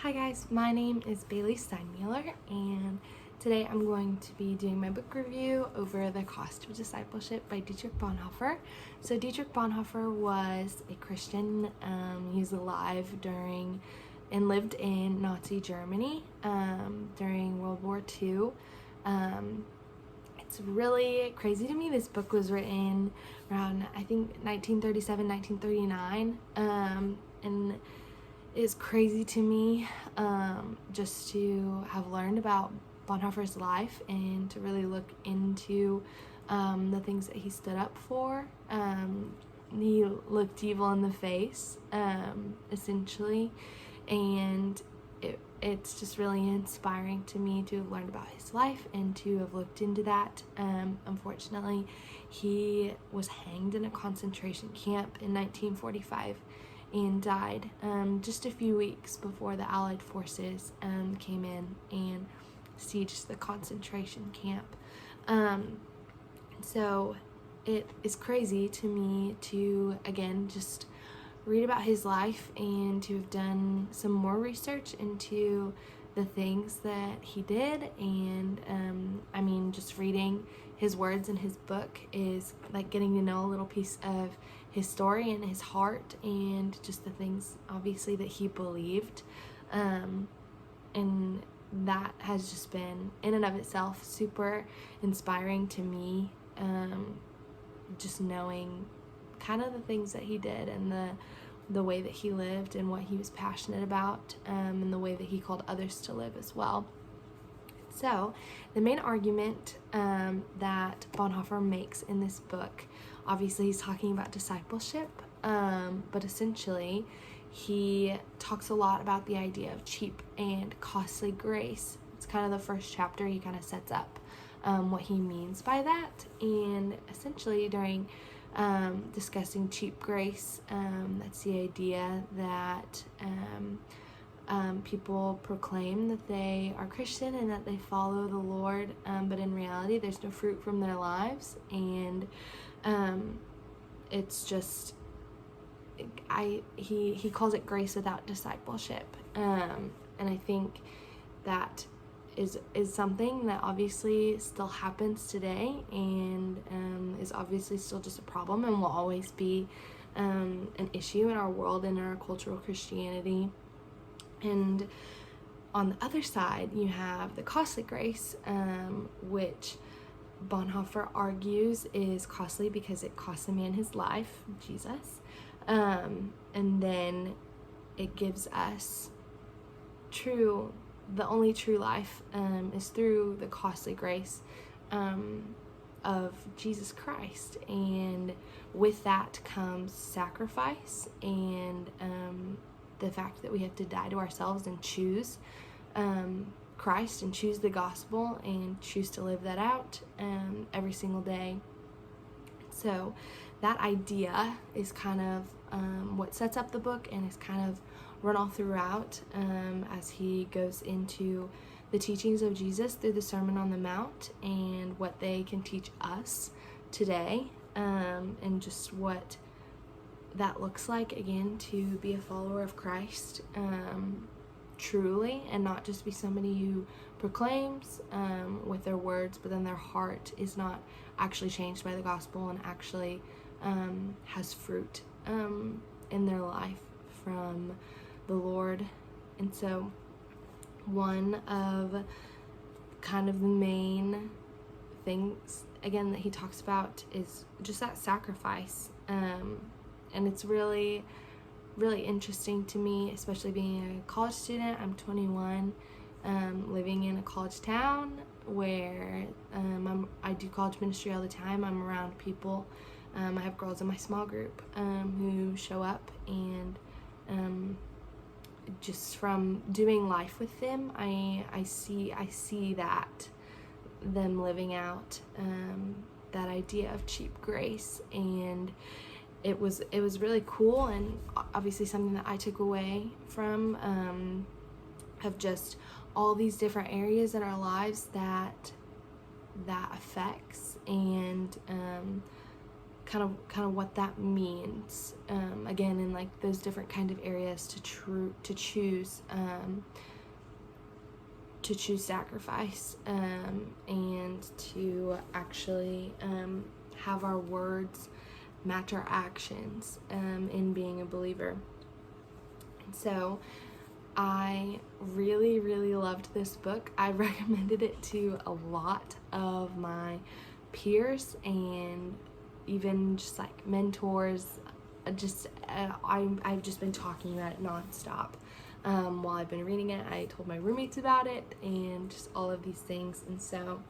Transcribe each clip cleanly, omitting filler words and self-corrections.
Hi guys, my name is Bailey Steinmuller, and today I'm going to be doing my book review over The Cost of Discipleship by Dietrich Bonhoeffer. So Dietrich Bonhoeffer was a Christian. He was alive during and lived in Nazi Germany during World War II. It's really crazy to me. This book was written around, I think, 1937, 1939, and is crazy to me just to have learned about Bonhoeffer's life and to really look into the things that he stood up for. He looked evil in the face, essentially, and it's just really inspiring to me to have learned about his life and to have looked into that. Unfortunately, he was hanged in a concentration camp in 1945 and died just a few weeks before the Allied forces came in and sieged the concentration camp. So it is crazy to me to, again, just read about his life and to have done some more research into the things that he did. And just reading his words in his book is like getting to know a little piece of his story and his heart and just the things obviously that he believed, and that has just been in and of itself super inspiring to me, just knowing kind of the things that he did and the way that he lived and what he was passionate about, and the way that he called others to live as well. So the main argument that Bonhoeffer makes in this book, obviously he's talking about discipleship, but essentially he talks a lot about the idea of cheap and costly grace. It's kind of the first chapter. He kind of sets up what he means by that, and essentially during discussing cheap grace, that's the idea that people proclaim that they are Christian and that they follow the Lord, but in reality there's no fruit from their lives, and it's just he calls it grace without discipleship, and I think that is something that obviously still happens today, and is obviously still just a problem and will always be an issue in our world and in our cultural Christianity. And on the other side, you have the costly grace, which Bonhoeffer argues is costly because it costs a man his life, Jesus, and then it gives us the only true life is through the costly grace of Jesus Christ, and with that comes sacrifice and the fact that we have to die to ourselves and choose Christ and choose the gospel and choose to live that out every single day. So that idea is kind of what sets up the book and is kind of run all throughout as he goes into the teachings of Jesus through the Sermon on the Mount and what they can teach us today, and just what that looks like, again, to be a follower of Christ truly, and not just be somebody who proclaims with their words, but then their heart is not actually changed by the gospel and actually has fruit in their life from the Lord. And so one of kind of the main things, again, that he talks about is just that sacrifice, and it's really interesting to me, especially being a college student. I'm 21, living in a college town where I do college ministry all the time. I'm around people. I have girls in my small group who show up, and just from doing life with them, I see that them living out that idea of cheap grace, and it was really cool, and obviously something that I took away from of just all these different areas in our lives that affects, and kind of what that means, again, in like those different kind of areas to choose sacrifice, and to actually have our words match our actions in being a believer. And so I really, really loved this book. I recommended it to a lot of my peers and even just like mentors. I've just been talking about it nonstop while I've been reading it. I told my roommates about it and just all of these things. And so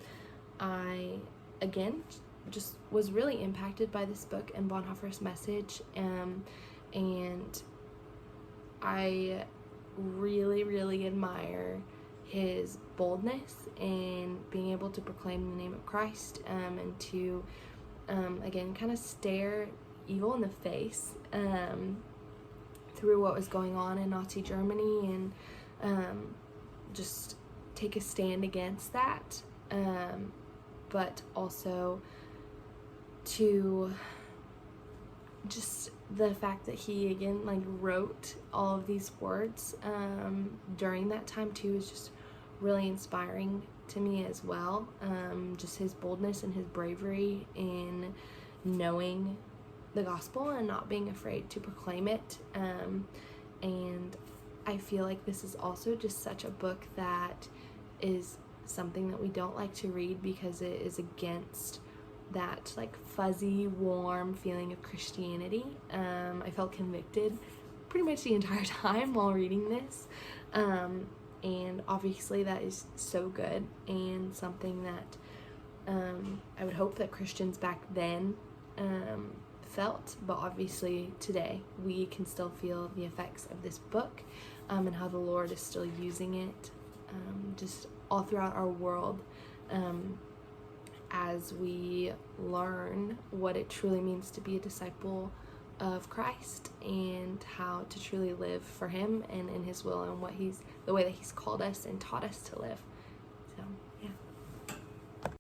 I, again, just was really impacted by this book and Bonhoeffer's message. And I really, really admire his boldness in being able to proclaim the name of Christ, and to, again, kind of stare evil in the face through what was going on in Nazi Germany, and just take a stand against that, but also to just the fact that he, again, like, wrote all of these words during that time too is just really inspiring to me as well. Just his boldness and his bravery in knowing the gospel and not being afraid to proclaim it. And I feel like this is also just such a book that is something that we don't like to read because it is against that like fuzzy, warm feeling of Christianity. I felt convicted pretty much the entire time while reading this. And obviously that is so good and something that I would hope that Christians back then felt, but obviously today we can still feel the effects of this book, and how the Lord is still using it just all throughout our world, as we learn what it truly means to be a disciple of Christ and how to truly live for him and in his will and the way that he's called us and taught us to live.